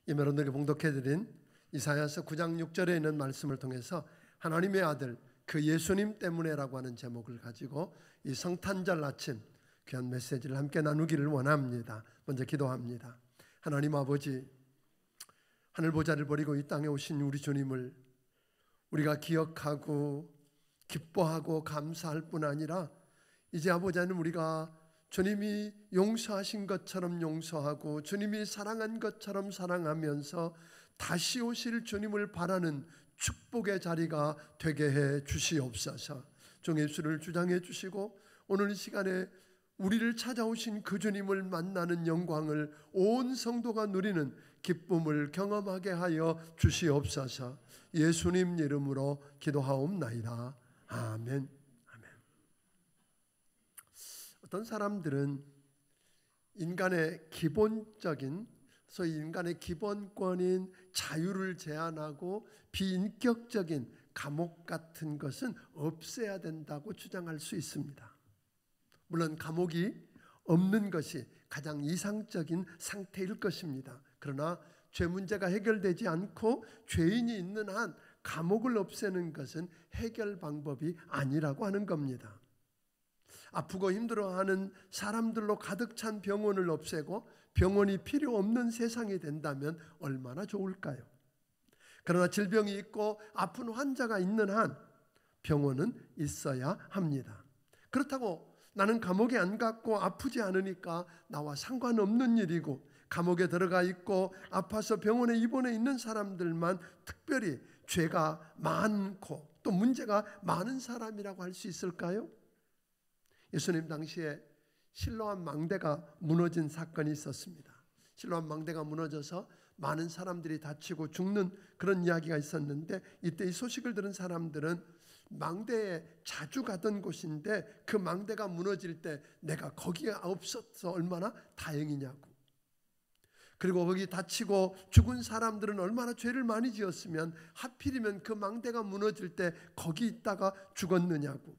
여러분들에게 봉독해드린 이사야서 9장 6절에 있는 말씀을 통해서 하나님의 아들 그 예수님 때문에라고 하는 제목을 가지고 이 성탄절 아침 귀한 메시지를 함께 나누기를 원합니다. 먼저 기도합니다. 하나님 아버지, 하늘 보좌를 버리고 이 땅에 오신 우리 주님을 우리가 기억하고 기뻐하고 감사할 뿐 아니라 이제 아버지 하나님, 우리가 주님이 용서하신 것처럼 용서하고 주님이 사랑한 것처럼 사랑하면서 다시 오실 주님을 바라는 축복의 자리가 되게 해 주시옵소서. 종의 입술을 주장해 주시고 오늘 이 시간에 우리를 찾아오신 그 주님을 만나는 영광을 온 성도가 누리는 기쁨을 경험하게 하여 주시옵소서. 예수님 이름으로 기도하옵나이다. 아멘. 어떤 사람들은 인간의 기본적인, 소위 인간의 기본권인 자유를 제한하고 비인격적인 감옥 같은 것은 없애야 된다고 주장할 수 있습니다. 물론 감옥이 없는 것이 가장 이상적인 상태일 것입니다. 그러나 죄 문제가 해결되지 않고 죄인이 있는 한 감옥을 없애는 것은 해결 방법이 아니라고 하는 겁니다. 아프고 힘들어하는 사람들로 가득 찬 병원을 없애고 병원이 필요 없는 세상이 된다면 얼마나 좋을까요? 그러나 질병이 있고 아픈 환자가 있는 한 병원은 있어야 합니다. 그렇다고 나는 감옥에 안 갔고 아프지 않으니까 나와 상관없는 일이고, 감옥에 들어가 있고 아파서 병원에 입원해 있는 사람들만 특별히 죄가 많고 또 문제가 많은 사람이라고 할 수 있을까요? 예수님 당시에 실로암 망대가 무너진 사건이 있었습니다. 실로암 망대가 무너져서 많은 사람들이 다치고 죽는 그런 이야기가 있었는데, 이때 이 소식을 들은 사람들은 망대에 자주 가던 곳인데 그 망대가 무너질 때 내가 거기에 없어서 얼마나 다행이냐고, 그리고 거기 다치고 죽은 사람들은 얼마나 죄를 많이 지었으면 하필이면 그 망대가 무너질 때 거기 있다가 죽었느냐고,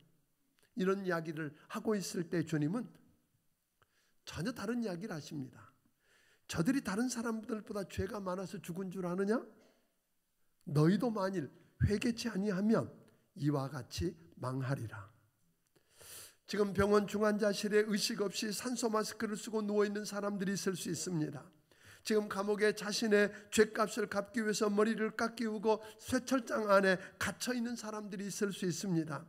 이런 이야기를 하고 있을 때 주님은 전혀 다른 이야기를 하십니다. 저들이 다른 사람들보다 죄가 많아서 죽은 줄 아느냐? 너희도 만일 회개치 아니하면 이와 같이 망하리라. 지금 병원 중환자실에 의식 없이 산소 마스크를 쓰고 누워있는 사람들이 있을 수 있습니다. 지금 감옥에 자신의 죄값을 갚기 위해서 머리를 깎이우고 쇠철장 안에 갇혀있는 사람들이 있을 수 있습니다.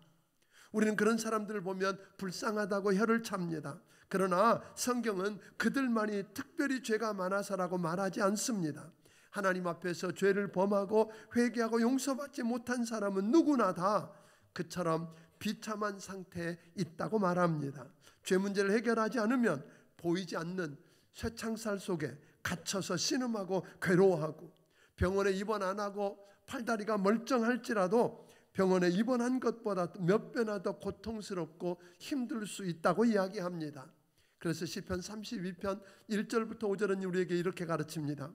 우리는 그런 사람들을 보면 불쌍하다고 혀를 찹니다. 그러나 성경은 그들만이 특별히 죄가 많아서라고 말하지 않습니다. 하나님 앞에서 죄를 범하고 회개하고 용서받지 못한 사람은 누구나 다 그처럼 비참한 상태에 있다고 말합니다. 죄 문제를 해결하지 않으면 보이지 않는 쇠창살 속에 갇혀서 신음하고 괴로워하고, 병원에 입원 안 하고 팔다리가 멀쩡할지라도 병원에 입원한 것보다 몇 배나 더 고통스럽고 힘들 수 있다고 이야기합니다. 그래서 시편 32편 1절부터 5절은 우리에게 이렇게 가르칩니다.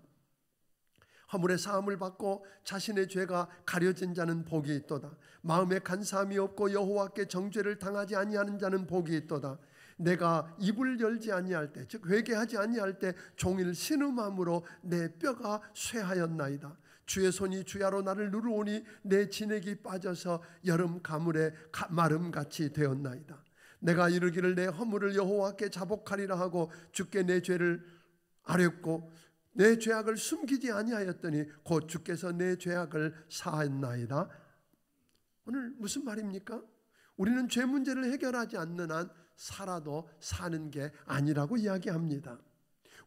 허물의 사함을 받고 자신의 죄가 가려진 자는 복이 있도다. 마음에 간사함이 없고 여호와께 정죄를 당하지 아니하는 자는 복이 있도다. 내가 입을 열지 아니할 때, 즉 회개하지 아니할 때 종일 신음함으로 내 뼈가 쇠하였나이다. 주의 손이 주야로 나를 누르오니 내 진액이 빠져서 여름 가물에 마름같이 되었나이다. 내가 이르기를 내 허물을 여호와께 자복하리라 하고 주께 내 죄를 아뢰었고 내 죄악을 숨기지 아니하였더니 곧 주께서 내 죄악을 사하였나이다. 오늘 무슨 말입니까? 우리는 죄 문제를 해결하지 않는 한 살아도 사는 게 아니라고 이야기합니다.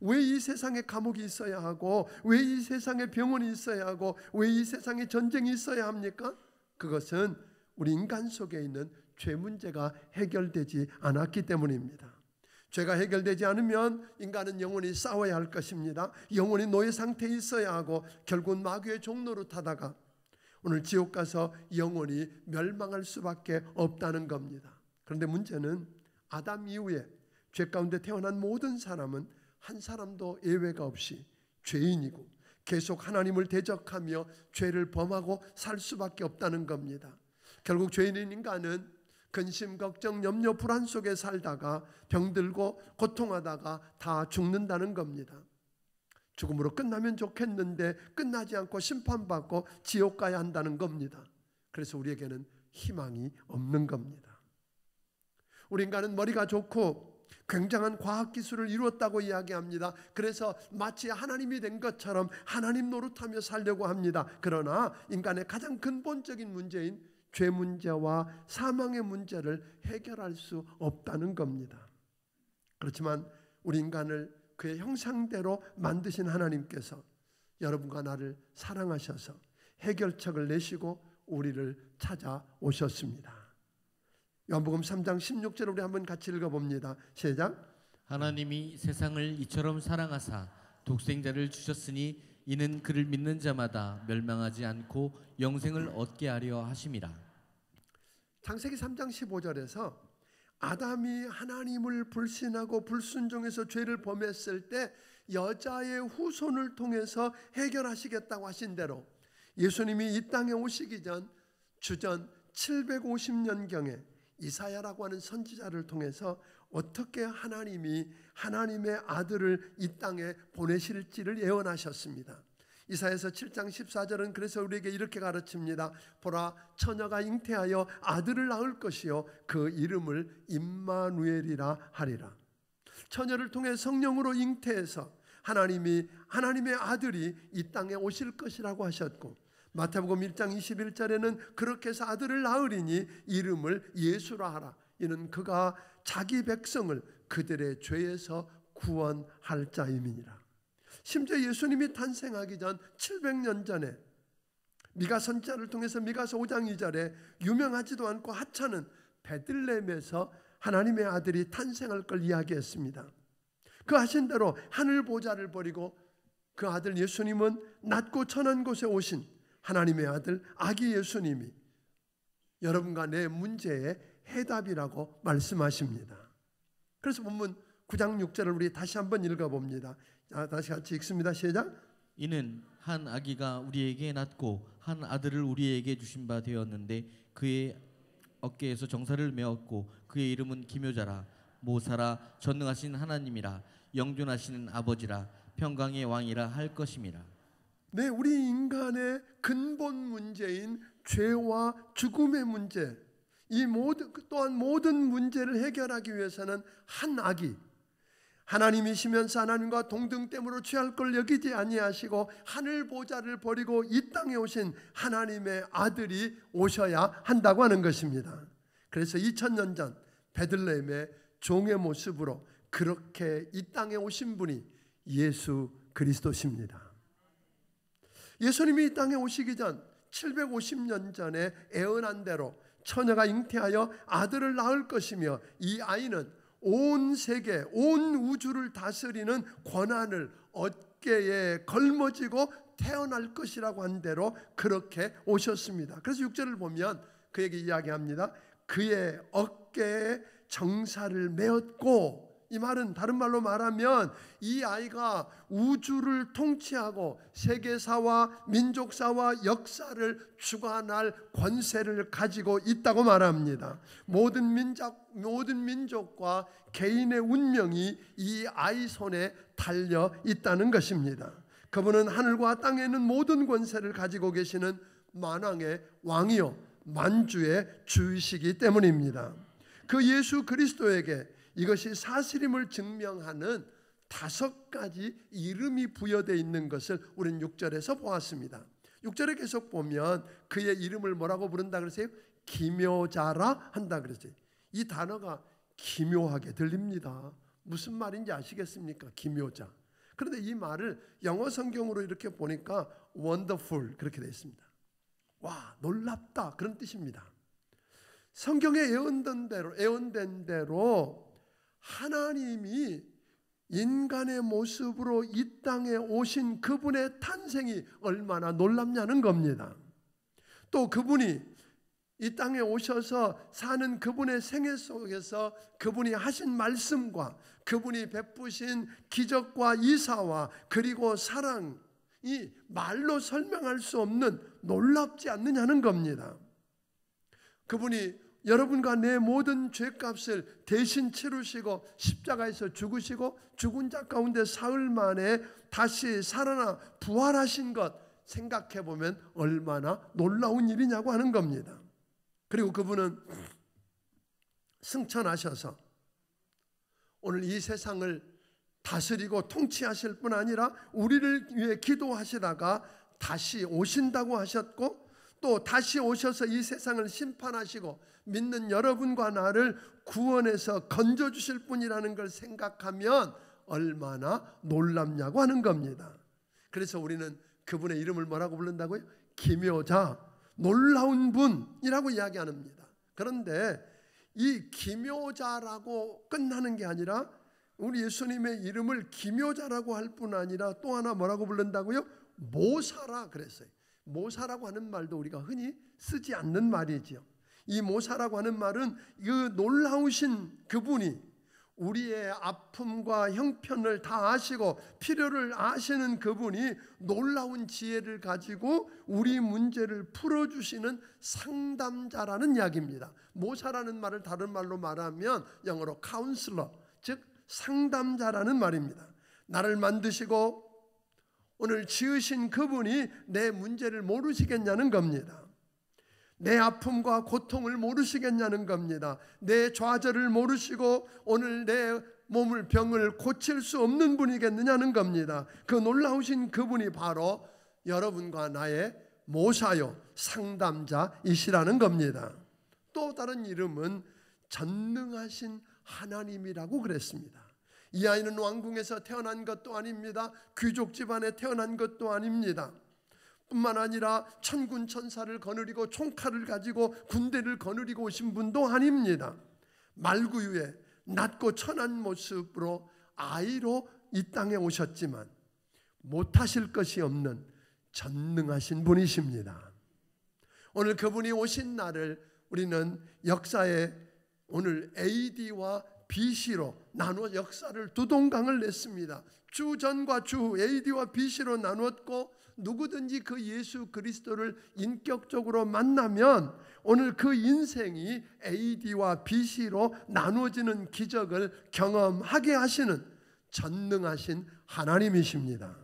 왜 이 세상에 감옥이 있어야 하고, 왜 이 세상에 병원이 있어야 하고, 왜 이 세상에 전쟁이 있어야 합니까? 그것은 우리 인간 속에 있는 죄 문제가 해결되지 않았기 때문입니다. 죄가 해결되지 않으면 인간은 영원히 싸워야 할 것입니다. 영원히 노예 상태에 있어야 하고 결국 마귀의 종로로 타다가 오늘 지옥 가서 영원히 멸망할 수밖에 없다는 겁니다. 그런데 문제는 아담 이후에 죄 가운데 태어난 모든 사람은 한 사람도 예외가 없이 죄인이고 계속 하나님을 대적하며 죄를 범하고 살 수밖에 없다는 겁니다. 결국 죄인인 인간은 근심, 걱정, 염려, 불안 속에 살다가 병들고 고통하다가 다 죽는다는 겁니다. 죽음으로 끝나면 좋겠는데 끝나지 않고 심판받고 지옥 가야 한다는 겁니다. 그래서 우리에게는 희망이 없는 겁니다. 우리 인간은 머리가 좋고 굉장한 과학기술을 이루었다고 이야기합니다. 그래서 마치 하나님이 된 것처럼 하나님 노릇하며 살려고 합니다. 그러나 인간의 가장 근본적인 문제인 죄 문제와 사망의 문제를 해결할 수 없다는 겁니다. 그렇지만 우리 인간을 그의 형상대로 만드신 하나님께서 여러분과 나를 사랑하셔서 해결책을 내시고 우리를 찾아오셨습니다. 요한복음 3장 16절 우리 한번 같이 읽어봅니다. 시작. 하나님이 세상을 이처럼 사랑하사 독생자를 주셨으니 이는 그를 믿는 자마다 멸망하지 않고 영생을 얻게 하려 하심이라. 창세기 3장 15절에서 아담이 하나님을 불신하고 불순종해서 죄를 범했을 때 여자의 후손을 통해서 해결하시겠다고 하신 대로 예수님이 이 땅에 오시기 전 주전 750년경에 이사야라고 하는 선지자를 통해서 어떻게 하나님이 하나님의 아들을 이 땅에 보내실지를 예언하셨습니다. 이사야서 7장 14절은 그래서 우리에게 이렇게 가르칩니다. 보라, 처녀가 잉태하여 아들을 낳을 것이요 그 이름을 임마누엘이라 하리라. 처녀를 통해 성령으로 잉태해서 하나님의 아들이 이 땅에 오실 것이라고 하셨고, 마태복음 1장 21절에는 그렇게 해서 아들을 낳으리니 이름을 예수라 하라. 이는 그가 자기 백성을 그들의 죄에서 구원할 자임이니라. 심지어 예수님이 탄생하기 전 700년 전에 미가 선지자를 통해서 미가서 5장 2절에 유명하지도 않고 하찮은 베들레헴에서 하나님의 아들이 탄생할 걸 이야기했습니다. 그 하신 대로 하늘 보좌를 버리고 그 아들 예수님은 낮고 천한 곳에 오신 하나님의 아들 아기 예수님이 여러분과 내 문제의 해답이라고 말씀하십니다. 그래서 본문 9장 6절을 우리 다시 한번 읽어봅니다. 다시 같이 읽습니다. 시작. 이는 한 아기가 우리에게 낳고 한 아들을 우리에게 주신 바 되었는데 그의 어깨에서 정사를 메었고 그의 이름은 기묘자라 모사라 전능하신 하나님이라 영존하시는 아버지라 평강의 왕이라 할 것임이라. 네, 우리 인간의 근본 문제인 죄와 죽음의 문제, 이 또한 모든 문제를 해결하기 위해서는 한 아기, 하나님이시면서 하나님과 동등됨으로 취할 걸 여기지 아니하시고 하늘 보좌를 버리고 이 땅에 오신 하나님의 아들이 오셔야 한다고 하는 것입니다. 그래서 2000년 전 베들레헴의 종의 모습으로 그렇게 이 땅에 오신 분이 예수 그리스도십니다. 예수님이 이 땅에 오시기 전 750년 전에 예언한 대로 처녀가 잉태하여 아들을 낳을 것이며 이 아이는 온 세계, 온 우주를 다스리는 권한을 어깨에 걸머지고 태어날 것이라고 한 대로 그렇게 오셨습니다. 그래서 6절을 보면 그에게 이야기합니다. 그의 어깨에 정사를 메었고, 이 말은 다른 말로 말하면 이 아이가 우주를 통치하고 세계사와 민족사와 역사를 주관할 권세를 가지고 있다고 말합니다. 모든 민족과 개인의 운명이 이 아이 손에 달려 있다는 것입니다. 그분은 하늘과 땅에 있는 모든 권세를 가지고 계시는 만왕의 왕이요 만주의 주이시기 때문입니다. 그 예수 그리스도에게 이것이 사실임을 증명하는 5가지 이름이 부여되어 있는 것을 우리는 6절에서 보았습니다. 6절에 계속 보면 그의 이름을 뭐라고 부른다 그러세요? 기묘자라 한다 그러세요. 이 단어가 기묘하게 들립니다. 무슨 말인지 아시겠습니까? 기묘자. 그런데 이 말을 영어 성경으로 이렇게 보니까 wonderful 그렇게 되어 있습니다. 와, 놀랍다 그런 뜻입니다. 성경에 예언된 대로 하나님이 인간의 모습으로 이 땅에 오신 그분의 탄생이 얼마나 놀랍냐는 겁니다. 또 그분이 이 땅에 오셔서 사는 그분의 생애 속에서 그분이 하신 말씀과 그분이 베푸신 기적과 이사와 그리고 사랑이 말로 설명할 수 없는 놀랍지 않느냐는 겁니다. 그분이 여러분과 내 모든 죄값을 대신 치르시고 십자가에서 죽으시고 죽은 자 가운데 사흘 만에 다시 살아나 부활하신 것 생각해 보면 얼마나 놀라운 일이냐고 하는 겁니다. 그리고 그분은 승천하셔서 오늘 이 세상을 다스리고 통치하실 뿐 아니라 우리를 위해 기도하시다가 다시 오신다고 하셨고, 또 다시 오셔서 이 세상을 심판하시고 믿는 여러분과 나를 구원해서 건져주실 분이라는 걸 생각하면 얼마나 놀랍냐고 하는 겁니다. 그래서 우리는 그분의 이름을 뭐라고 부른다고요? 기묘자, 놀라운 분이라고 이야기합니다. 그런데 이 기묘자라고 끝나는 게 아니라 우리 예수님의 이름을 기묘자라고 할 뿐 아니라 또 하나 뭐라고 부른다고요? 모사라 그랬어요. 모사라고 하는 말도 우리가 흔히 쓰지 않는 말이지요. 이 모사라고 하는 말은 그 놀라우신 그분이 우리의 아픔과 형편을 다 아시고 필요를 아시는 그분이 놀라운 지혜를 가지고 우리 문제를 풀어주시는 상담자라는 이야기입니다. 모사라는 말을 다른 말로 말하면 영어로 카운슬러, 즉 상담자라는 말입니다. 나를 만드시고 오늘 지으신 그분이 내 문제를 모르시겠냐는 겁니다. 내 아픔과 고통을 모르시겠냐는 겁니다. 내 좌절을 모르시고 오늘 내 몸을 병을 고칠 수 없는 분이겠느냐는 겁니다. 그 놀라우신 그분이 바로 여러분과 나의 모사요, 상담자이시라는 겁니다. 또 다른 이름은 전능하신 하나님이라고 그랬습니다. 이 아이는 왕궁에서 태어난 것도 아닙니다. 귀족 집안에 태어난 것도 아닙니다. 뿐만 아니라 천군 천사를 거느리고 총칼을 가지고 군대를 거느리고 오신 분도 아닙니다. 말구유에 낮고 천한 모습으로 아이로 이 땅에 오셨지만 못하실 것이 없는 전능하신 분이십니다. 오늘 그분이 오신 날을 우리는 역사에 오늘 AD와 BC로 나누어 역사를 두 동강을 냈습니다. 주전과 주 AD와 BC로 나누었고, 누구든지 그 예수 그리스도를 인격적으로 만나면 오늘 그 인생이 AD와 BC로 나누어지는 기적을 경험하게 하시는 전능하신 하나님이십니다.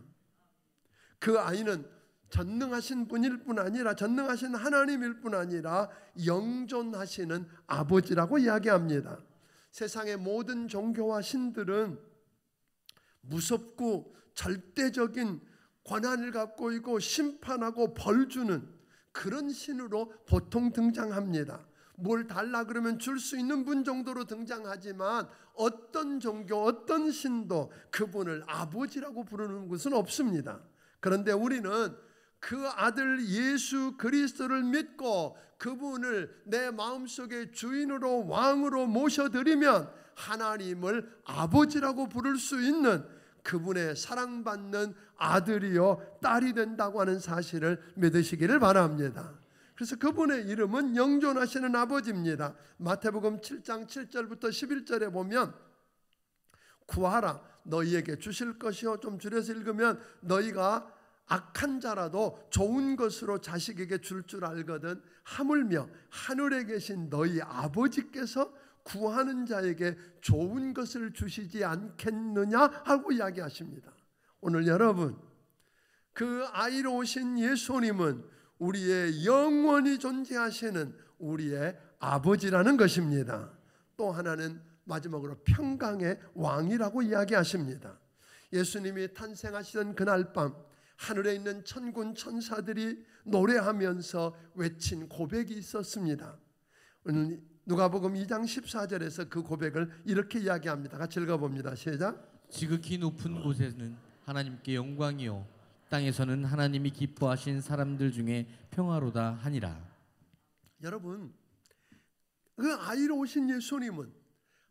그 아이는 전능하신 분일 뿐 아니라 전능하신 하나님일 뿐 아니라 영존하시는 아버지라고 이야기합니다. 세상의 모든 종교와 신들은 무섭고 절대적인 권한을 갖고 있고 심판하고 벌 주는 그런 신으로 보통 등장합니다. 뭘 달라 그러면 줄 수 있는 분 정도로 등장하지만 어떤 종교, 어떤 신도 그분을 아버지라고 부르는 것은 없습니다. 그런데 우리는 그 아들 예수 그리스도를 믿고 그분을 내 마음속에 주인으로 왕으로 모셔드리면 하나님을 아버지라고 부를 수 있는 그분의 사랑받는 아들이요 딸이 된다고 하는 사실을 믿으시기를 바랍니다. 그래서 그분의 이름은 영존하시는 아버지입니다. 마태복음 7장 7절부터 11절에 보면 구하라 너희에게 주실 것이요, 좀 줄여서 읽으면 너희가 악한 자라도 좋은 것으로 자식에게 줄 알거든 하물며 하늘에 계신 너희 아버지께서 구하는 자에게 좋은 것을 주시지 않겠느냐 하고 이야기하십니다. 오늘 여러분, 그 아이로 오신 예수님은 우리의 영원히 존재하시는 우리의 아버지라는 것입니다. 또 하나는 마지막으로 평강의 왕이라고 이야기하십니다. 예수님이 탄생하시던 그날 밤 하늘에 있는 천군 천사들이 노래하면서 외친 고백이 있었습니다. 오늘 누가복음 2장 14절에서 그 고백을 이렇게 이야기합니다. 같이 읽어봅니다. 시작. 지극히 높은 곳에는 하나님께 영광이요 땅에서는 하나님이 기뻐하신 사람들 중에 평화로다 하니라. 여러분, 그 아이로 오신 예수님은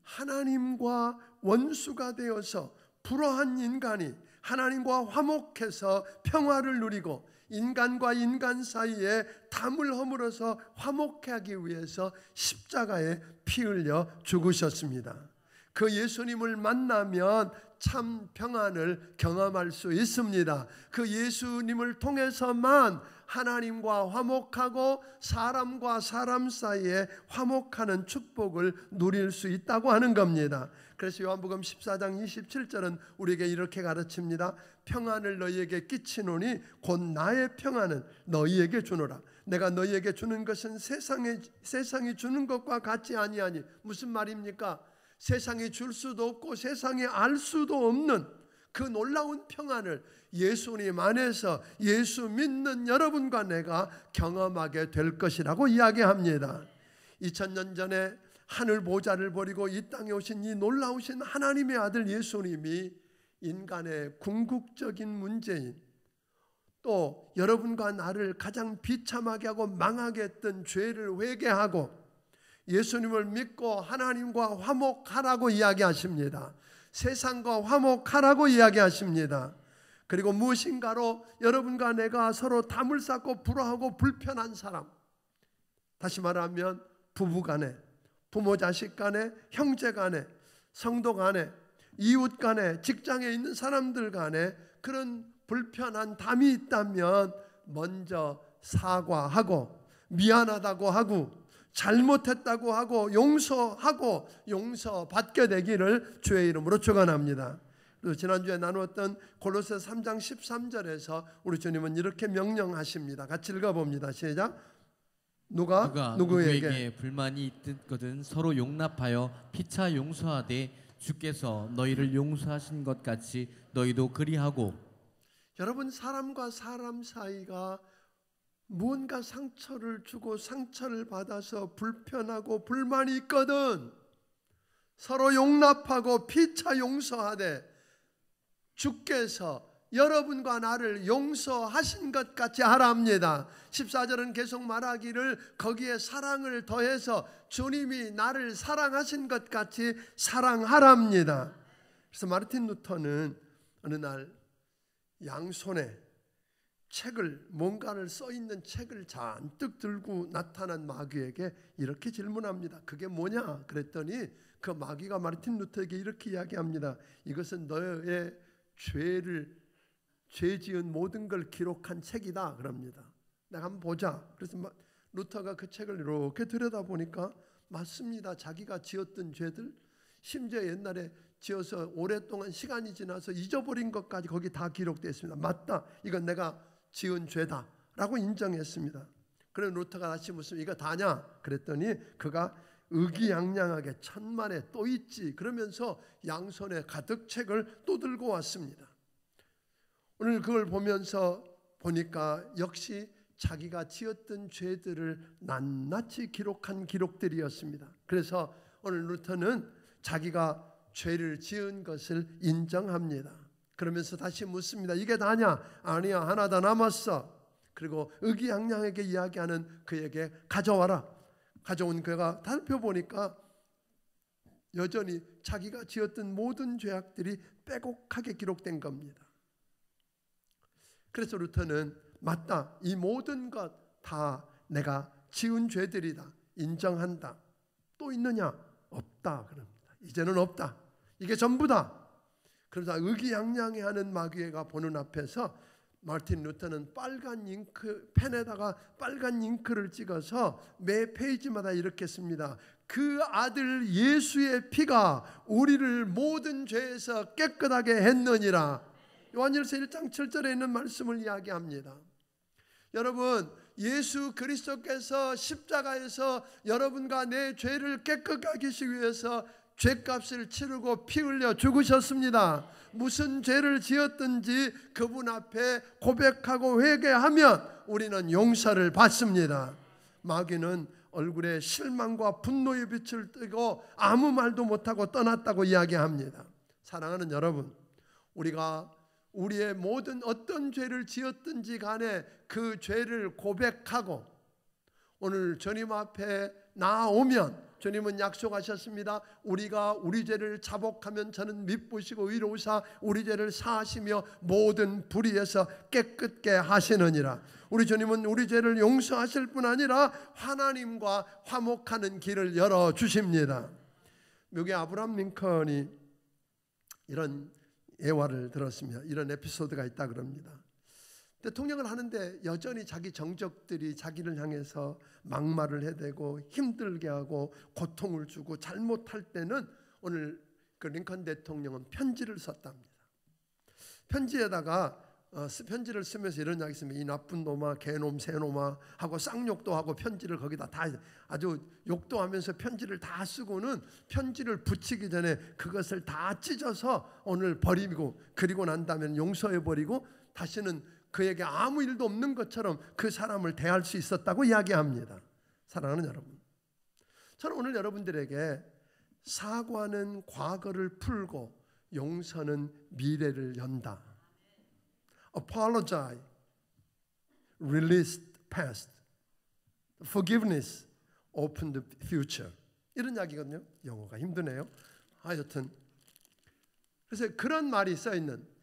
하나님과 원수가 되어서 불화한 인간이 하나님과 화목해서 평화를 누리고 인간과 인간 사이에 담을 허물어서 화목하기 위해서 십자가에 피 흘려 죽으셨습니다. 그 예수님을 만나면 참 평안을 경험할 수 있습니다. 그 예수님을 통해서만 하나님과 화목하고 사람과 사람 사이에 화목하는 축복을 누릴 수 있다고 하는 겁니다. 그래서 요한복음 14장 27절은 우리에게 이렇게 가르칩니다. 평안을 너희에게 끼치노니 곧 나의 평안은 너희에게 주노라. 내가 너희에게 주는 것은 세상이 주는 것과 같지 아니하니. 무슨 말입니까? 세상이 줄 수도 없고 세상이 알 수도 없는 그 놀라운 평안을 예수님 안에서 예수 믿는 여러분과 내가 경험하게 될 것이라고 이야기합니다. 2000년 전에 하늘 보좌를 버리고 이 땅에 오신 이 놀라우신 하나님의 아들 예수님이 인간의 궁극적인 문제인, 또 여러분과 나를 가장 비참하게 하고 망하게 했던 죄를 회개하고 예수님을 믿고 하나님과 화목하라고 이야기하십니다. 세상과 화목하라고 이야기하십니다. 그리고 무엇인가로 여러분과 내가 서로 담을 쌓고 불화하고 불편한 사람, 다시 말하면 부부 간에, 부모 자식 간에, 형제 간에, 성도 간에, 이웃 간에, 직장에 있는 사람들 간에 그런 불편한 담이 있다면 먼저 사과하고 미안하다고 하고 잘못했다고 하고 용서하고 용서받게 되기를 주의 이름으로 축원합니다. 지난주에 나누었던 골로새 3장 13절에서 우리 주님은 이렇게 명령하십니다. 같이 읽어봅니다. 시작. 누가 누구에게 불만이 있거든 서로 용납하여 피차 용서하되 주께서 너희를 용서하신 것 같이 너희도 그리하고. 여러분, 사람과 사람 사이가 무언가 상처를 주고 상처를 받아서 불편하고 불만이 있거든 서로 용납하고 피차 용서하되 주께서 여러분과 나를 용서하신 것 같이 하랍니다. 14절은 계속 말하기를 거기에 사랑을 더해서 주님이 나를 사랑하신 것 같이 사랑하랍니다. 그래서 마르틴 루터는 어느 날 양손에 책을, 뭔가를 써있는 책을 잔뜩 들고 나타난 마귀에게 이렇게 질문합니다. 그게 뭐냐? 그랬더니 그 마귀가 마르틴 루터에게 이렇게 이야기합니다. 이것은 너의 죄 지은 모든 걸 기록한 책이다 그럽니다. 내가 한번 보자. 그래서 루터가 그 책을 이렇게 들여다보니까 맞습니다. 자기가 지었던 죄들, 심지어 옛날에 지어서 오랫동안 시간이 지나서 잊어버린 것까지 거기 다 기록되어 있습니다. 맞다, 이건 내가 지은 죄다 라고 인정했습니다. 그래서 루터가 다시 묻습니다. 이거 다냐? 그랬더니 그가 의기양양하게 천만에 또 있지 그러면서 양손에 가득 책을 또 들고 왔습니다. 오늘 그걸 보니까 역시 자기가 지었던 죄들을 낱낱이 기록한 기록들이었습니다. 그래서 오늘 루터는 자기가 죄를 지은 것을 인정합니다. 그러면서 다시 묻습니다. 이게 다냐? 아니야, 하나 더 남았어. 그리고 의기양양하게 이야기하는 그에게 가져와라. 가져온 그가 살펴보니까 여전히 자기가 지었던 모든 죄악들이 빼곡하게 기록된 겁니다. 그래서 루터는 맞다, 이 모든 것 다 내가 지은 죄들이다, 인정한다. 또 있느냐? 없다 그럽니다. 이제는 없다, 이게 전부다. 그러자 의기양양해하는 마귀가 보는 앞에서 마르틴 루터는 빨간 잉크, 펜에다가 빨간 잉크를 찍어서 매 페이지마다 이렇게 씁니다. 그 아들 예수의 피가 우리를 모든 죄에서 깨끗하게 했느니라. 요한일서 1장 7절에 있는 말씀을 이야기합니다. 여러분, 예수 그리스도께서 십자가에서 여러분과 내 죄를 깨끗하게 하시기 위해서 죄값을 치르고 피 흘려 죽으셨습니다. 무슨 죄를 지었든지 그분 앞에 고백하고 회개하면 우리는 용서를 받습니다. 마귀는 얼굴에 실망과 분노의 빛을 띠고 아무 말도 못하고 떠났다고 이야기합니다. 사랑하는 여러분, 우리가 우리의 모든 어떤 죄를 지었든지 간에 그 죄를 고백하고 오늘 주님 앞에 나오면 주님은 약속하셨습니다. 우리가 우리 죄를 자복하면 저는 미쁘시고 의로우사 우리 죄를 사하시며 모든 불의에서 깨끗게 하시느니라. 우리 주님은 우리 죄를 용서하실 뿐 아니라 하나님과 화목하는 길을 열어주십니다. 미국의 아브라함 링컨이 이런 예화를 들었으며 이런 에피소드가 있다 그럽니다. 대통령을 하는데 여전히 자기 정적들이 자기를 향해서 막말을 해대고 힘들게 하고 고통을 주고 잘못할 때는 오늘 그 링컨 대통령은 편지를 썼답니다. 편지에다가 편지를 쓰면서 이런 이야기 있습니다. 이 나쁜 놈아, 개놈, 새놈아 하고 쌍욕도 하고 편지를 거기다 다 아주 욕도 하면서 편지를 다 쓰고는 편지를 붙이기 전에 그것을 다 찢어서 오늘 버리고 그리고 난 다음에 용서해버리고 다시는 그에게 아무 일도 없는 것처럼 그 사람을 대할 수 있었다고 이야기합니다. 사랑하는 여러분, 저는 오늘 여러분들에게 사과는 과거를 풀고 용서는 미래를 연다. Apologize, release the past. Forgiveness, open the future. 이런 이야기거든요. 영어가 힘드네요. 하여튼 그래서 그런 말이 써있는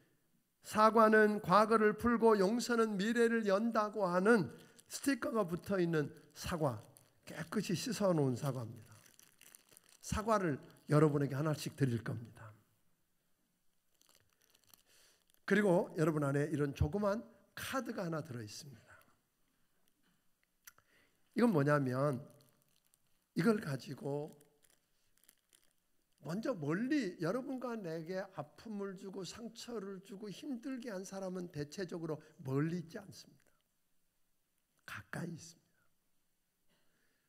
사과는 과거를 풀고 용서는 미래를 연다고 하는 스티커가 붙어있는 사과, 깨끗이 씻어놓은 사과입니다. 사과를 여러분에게 하나씩 드릴 겁니다. 그리고 여러분 안에 이런 조그만 카드가 하나 들어있습니다. 이건 뭐냐면 이걸 가지고 먼저 멀리 여러분과 내게 아픔을 주고 상처를 주고 힘들게 한 사람은 대체적으로 멀리 있지 않습니다. 가까이 있습니다.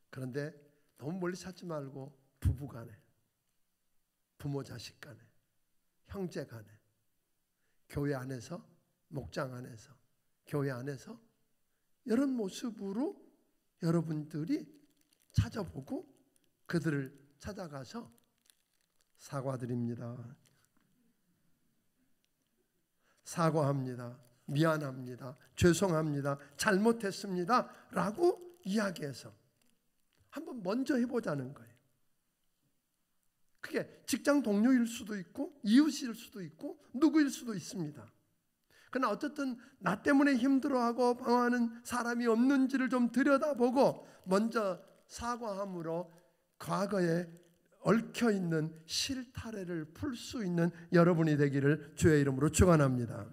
그런데 너무 멀리 찾지 말고 부부 간에, 부모 자식 간에, 형제 간에, 교회 안에서, 목장 안에서, 교회 안에서 이런 모습으로 여러분들이 찾아보고 그들을 찾아가서 사과드립니다. 사과합니다. 미안합니다. 죄송합니다. 잘못했습니다. 라고 이야기해서 한번 먼저 해보자는 거예요. 그게 직장 동료일 수도 있고 이웃일 수도 있고 누구일 수도 있습니다. 그러나 어쨌든 나 때문에 힘들어하고 방황하는 사람이 없는지를 좀 들여다보고 먼저 사과함으로 과거에 얽혀있는 실타래를 풀 수 있는 여러분이 되기를 주의 이름으로 축원합니다.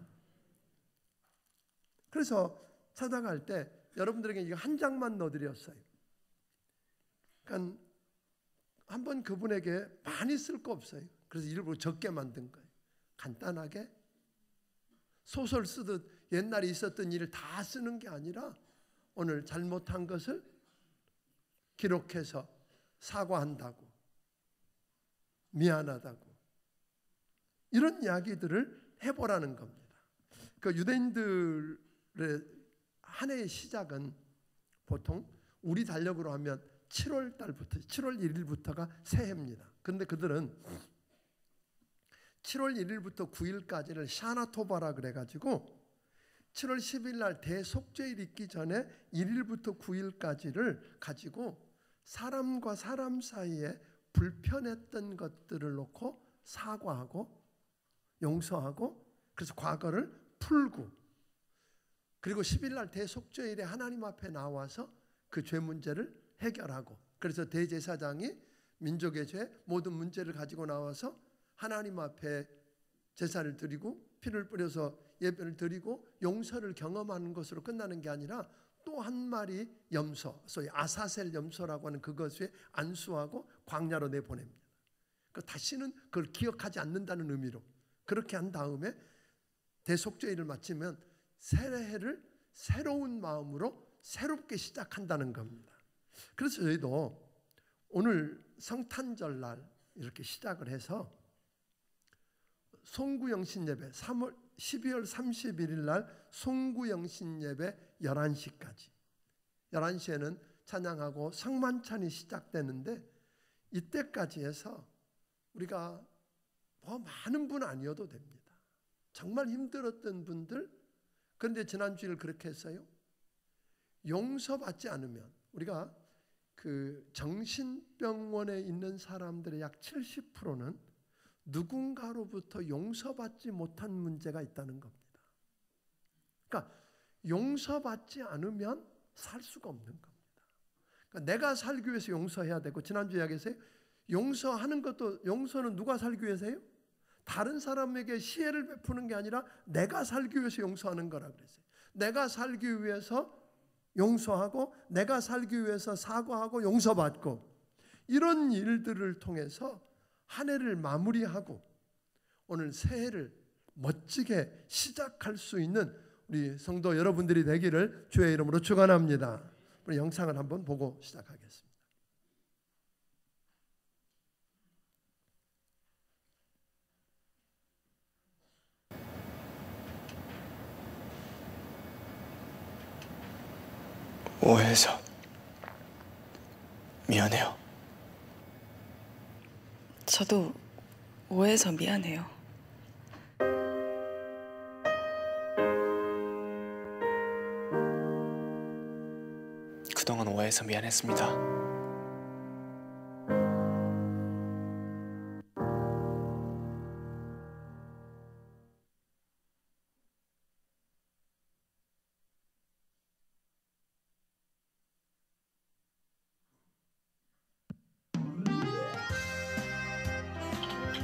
그래서 찾아갈 때 여러분들에게 이거 한 장만 넣어드렸어요. 그러니까 한번 그분에게 많이 쓸 거 없어요. 그래서 일부러 적게 만든 거예요. 간단하게 소설 쓰듯 옛날에 있었던 일을 다 쓰는 게 아니라 오늘 잘못한 것을 기록해서 사과한다고, 미안하다고 이런 이야기들을 해보라는 겁니다. 그 유대인들의 한 해의 시작은 보통 우리 달력으로 하면 7월 달부터 7월 1일부터가 새해입니다. 그런데 그들은 7월 1일부터 9일까지를 샤나토바라 그래가지고 7월 10일 날 대속죄일 있기 전에 1일부터 9일까지를 가지고 사람과 사람 사이에 불편했던 것들을 놓고 사과하고 용서하고 그래서 과거를 풀고 그리고 10일 날 대속죄일에 하나님 앞에 나와서 그 죄 문제를 해결하고 그래서 대제사장이 민족의 죄 모든 문제를 가지고 나와서 하나님 앞에 제사를 드리고 피를 뿌려서 예배를 드리고 용서를 경험하는 것으로 끝나는 게 아니라 또 한 마리 염소, 소위 아사셀 염소라고 하는 그것에 안수하고 광야로 내보냅니다. 다시는 그걸 기억하지 않는다는 의미로 그렇게 한 다음에 대속죄일을 마치면 새해를 새로운 마음으로 새롭게 시작한다는 겁니다. 그래서 저희도 오늘 성탄절날 이렇게 시작을 해서 송구영신 예배 12월 31일 날 송구영신 예배 11시까지 11시에는 찬양하고 성만찬이 시작되는데 이때까지 해서 우리가 뭐 많은 분 아니어도 됩니다. 정말 힘들었던 분들 그런데 지난주일 그렇게 했어요. 용서받지 않으면 우리가 그 정신병원에 있는 사람들의 약 70%는 누군가로부터 용서받지 못한 문제가 있다는 겁니다. 그러니까 용서받지 않으면 살 수가 없는 겁니다. 그러니까 내가 살기 위해서 용서해야 되고 지난주 이야기했어요. 용서하는 것도, 용서는 누가 살기 위해서요? 다른 사람에게 시혜를 베푸는 게 아니라 내가 살기 위해서 용서하는 거라 그랬어요. 내가 살기 위해서 용서하고, 내가 살기 위해서 사과하고 용서받고, 이런 일들을 통해서 한 해를 마무리하고 오늘 새해를 멋지게 시작할 수 있는 우리 성도 여러분들이 되기를 주의 이름으로 축원합니다. 우리 영상을 한번 보고 시작하겠습니다. 오해해서 미안해요. 저도 오해해서 미안해요. 그동안 오해해서 미안했습니다.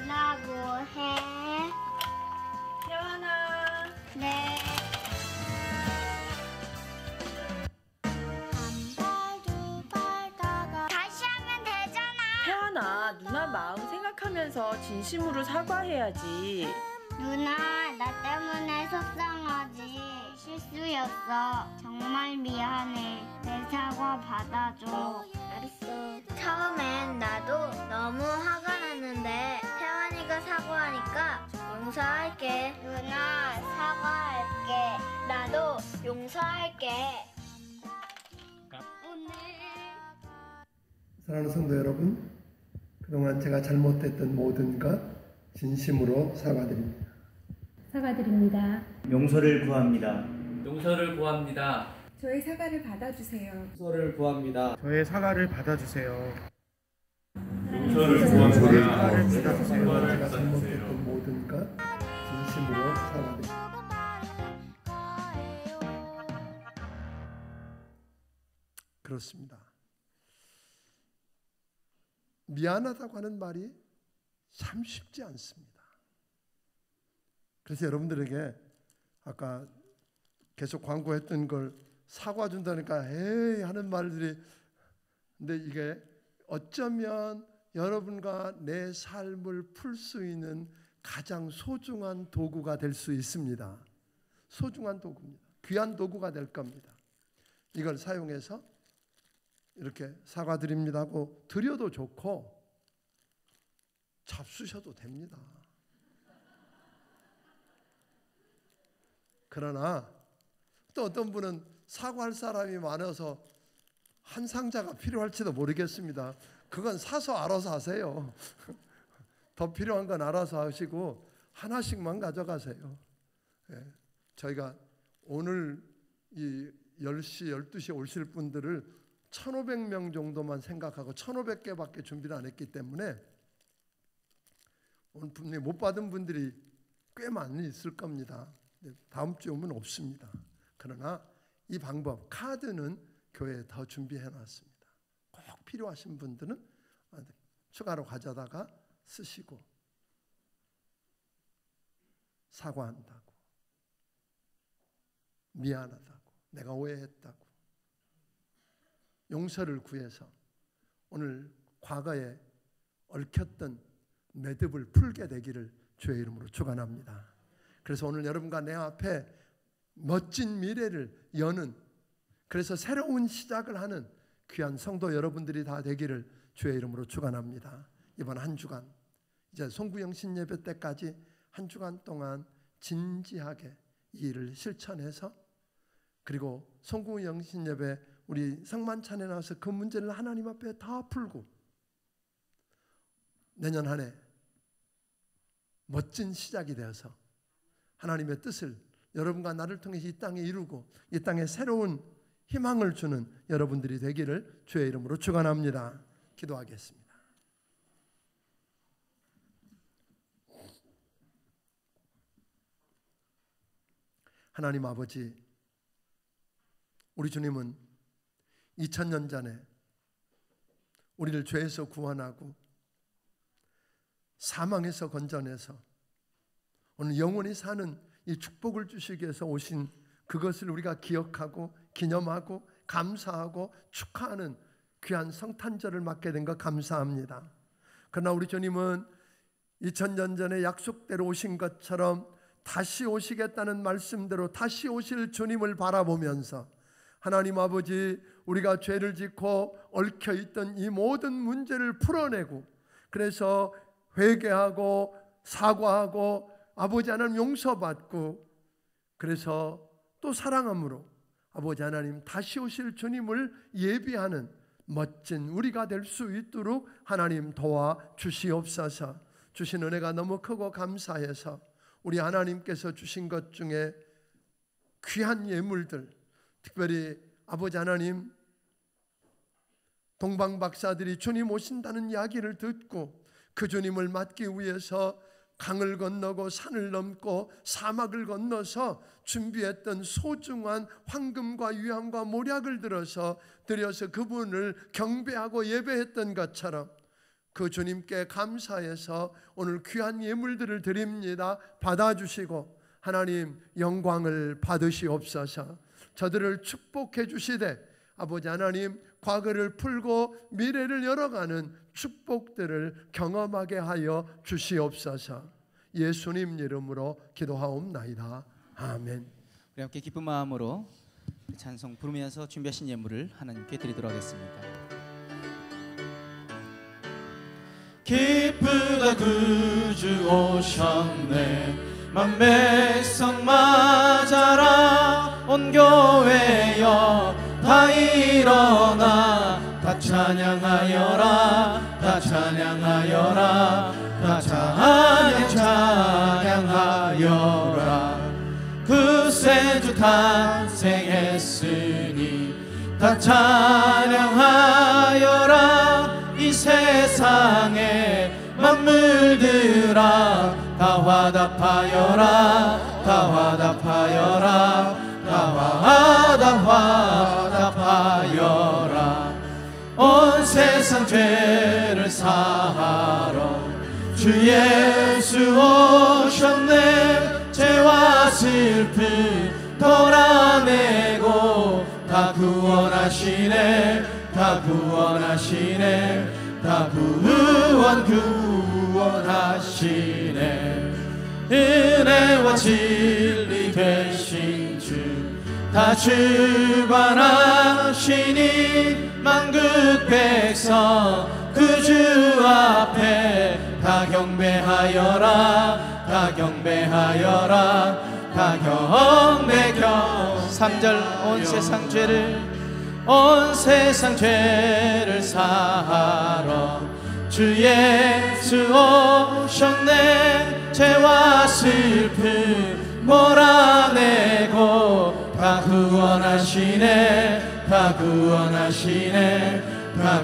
나 뭐해? 태환아. 네. 한 발 두 발 다가 다시 하면 되잖아. 태환아, 누나 마음 생각하면서 진심으로 사과해야지. 누나, 나 때문에 속상하지. 실수였어. 정말 미안해. 내 사과 받아줘. 알았어. 처음엔 나도 너무 화가 났는데 태환이가 사과하니까 용서할게. 누나, 사과할게. 나도 용서할게. 오늘 사랑하는 성도 여러분, 그동안 제가 잘못했던 모든 것 진심으로 사과드립니다. 사과드립니다. 용서를 구합니다. 용서를 구합니다. 저의 사과를 받아주세요. 용서를 구합니다. 저의 사과를 받아주세요. 용서를 구합니다. 제가 잘못했던 모든 것 진심으로 사과드립니다. 그렇습니다. 미안하다고 하는 말이 참 쉽지 않습니다. 그래서 여러분들에게 아까 계속 광고했던 걸 사과 준다니까 에이 하는 말들이, 근데 이게 어쩌면 여러분과 내 삶을 풀 수 있는 가장 소중한 도구가 될 수 있습니다. 소중한 도구입니다. 귀한 도구가 될 겁니다. 이걸 사용해서 이렇게 사과드립니다 하고 드려도 좋고 잡수셔도 됩니다. 그러나 또 어떤 분은 사과할 사람이 많아서 한 상자가 필요할지도 모르겠습니다. 그건 사서 알아서 하세요. 더 필요한 건 알아서 하시고 하나씩만 가져가세요. 저희가 오늘 이 10시, 12시에 오실 분들을 1,500명 정도만 생각하고 1,500개밖에 준비를 안 했기 때문에 오늘 분명히 못 받은 분들이 꽤 많이 있을 겁니다. 다음 주에 오면 없습니다. 그러나 이 방법, 카드는 교회에 더 준비해 놨습니다. 꼭 필요하신 분들은 추가로 가져다가 쓰시고, 사과한다고, 미안하다고, 내가 오해했다고, 용서를 구해서 오늘 과거에 얽혔던 매듭을 풀게 되기를 주의 이름으로 축원합니다. 그래서 오늘 여러분과 내 앞에 멋진 미래를 여는, 그래서 새로운 시작을 하는 귀한 성도 여러분들이 다 되기를 주의 이름으로 축원합니다. 이번 한 주간 이제 송구영 신예배 때까지 한 주간 동안 진지하게 이 일을 실천해서, 그리고 송구영 신예배 우리 성만찬에 나와서 그 문제를 하나님 앞에 다 풀고 내년 한 해 멋진 시작이 되어서 하나님의 뜻을 여러분과 나를 통해 이 땅에 이루고 이 땅에 새로운 희망을 주는 여러분들이 되기를 주의 이름으로 축원합니다. 기도하겠습니다. 하나님 아버지, 우리 주님은 2000년 전에 우리를 죄에서 구원하고 사망에서 건져내서 오늘 영원히 사는 이 축복을 주시기 위해서 오신 그것을 우리가 기억하고 기념하고 감사하고 축하하는 귀한 성탄절을 맞게 된 것 감사합니다. 그러나 우리 주님은 2000년 전에 약속대로 오신 것처럼 다시 오시겠다는 말씀대로 다시 오실 주님을 바라보면서 하나님 아버지, 우리가 죄를 짓고 얽혀있던 이 모든 문제를 풀어내고 그래서 회개하고 사과하고 아버지 하나님 용서받고 그래서 또 사랑함으로 아버지 하나님 다시 오실 주님을 예비하는 멋진 우리가 될 수 있도록 하나님 도와주시옵소서. 주신 은혜가 너무 크고 감사해서 우리 하나님께서 주신 것 중에 귀한 예물들, 특별히 아버지 하나님 동방 박사들이 주님 오신다는 이야기를 듣고 그 주님을 맞기 위해서 강을 건너고 산을 넘고 사막을 건너서 준비했던 소중한 황금과 유향과 모략을 들어서 드려서 그분을 경배하고 예배했던 것처럼 그 주님께 감사해서 오늘 귀한 예물들을 드립니다. 받아주시고 하나님 영광을 받으시옵소서. 저들을 축복해 주시되 아버지 하나님 과거를 풀고 미래를 열어가는 축복들을 경험하게 하여 주시옵소서. 예수님 이름으로 기도하옵나이다. 아멘. 우리 함께 기쁜 마음으로 찬송 부르면서 준비하신 예물을 하나님께 드리도록 하겠습니다. 기쁘다 구주 오셨네 만백성 맞아라 온 교회여 다 일어나 다 찬양하여라 다 찬양하여라 다 찬양하여라 구세주 탄생했으니 다 찬양하여라 이 세상에 만물들아 다 화답하여라 다 화답하여라 다 화답하여라 온 세상 죄를 사하러 주 예수 오셨네 죄와 슬픔 덜어내고 다 구원하시네 다 구원하시네 다 구원하시네 은혜와 진리 되신 주 다 주관하시니 만국 백성 그 주 앞에 다 경배하여라 다 경배하여라 다 경배겨 3절 온 세상 죄를 사하러 주 예수 오셨네 죄와 슬픔 몰아내고 다 구원하시네 다 구원하시네 다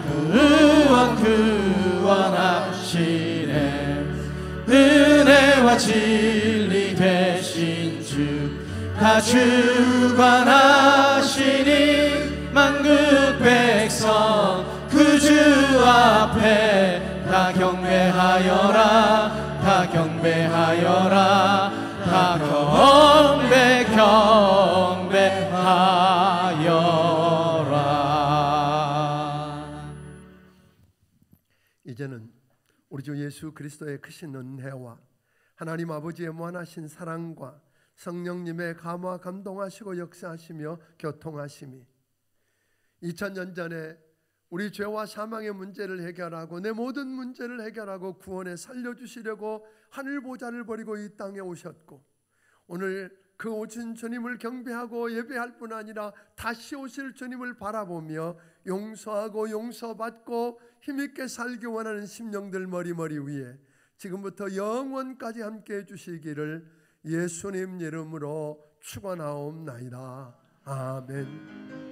구원하시네 은혜와 진리 되신 주 다 주관하시니 만국 백성 그 주 앞에 다 경배하여라 다 경배하여라 다 경배하여라. 이제는 우리 주 예수 그리스도의 크신 은혜와 하나님 아버지의 무한하신 사랑과 성령님의 감화 감동하시고 역사하시며 교통하심이 2000년 전에 우리 죄와 사망의 문제를 해결하고 내 모든 문제를 해결하고 구원에 살려주시려고 하늘보좌를 버리고 이 땅에 오셨고 오늘 그 오신 주님을 경배하고 예배할 뿐 아니라 다시 오실 주님을 바라보며 용서하고 용서받고 힘있게 살기 원하는 심령들 머리머리 위에 지금부터 영원까지 함께 해주시기를 예수님 이름으로 축원하옵나이다. 아멘.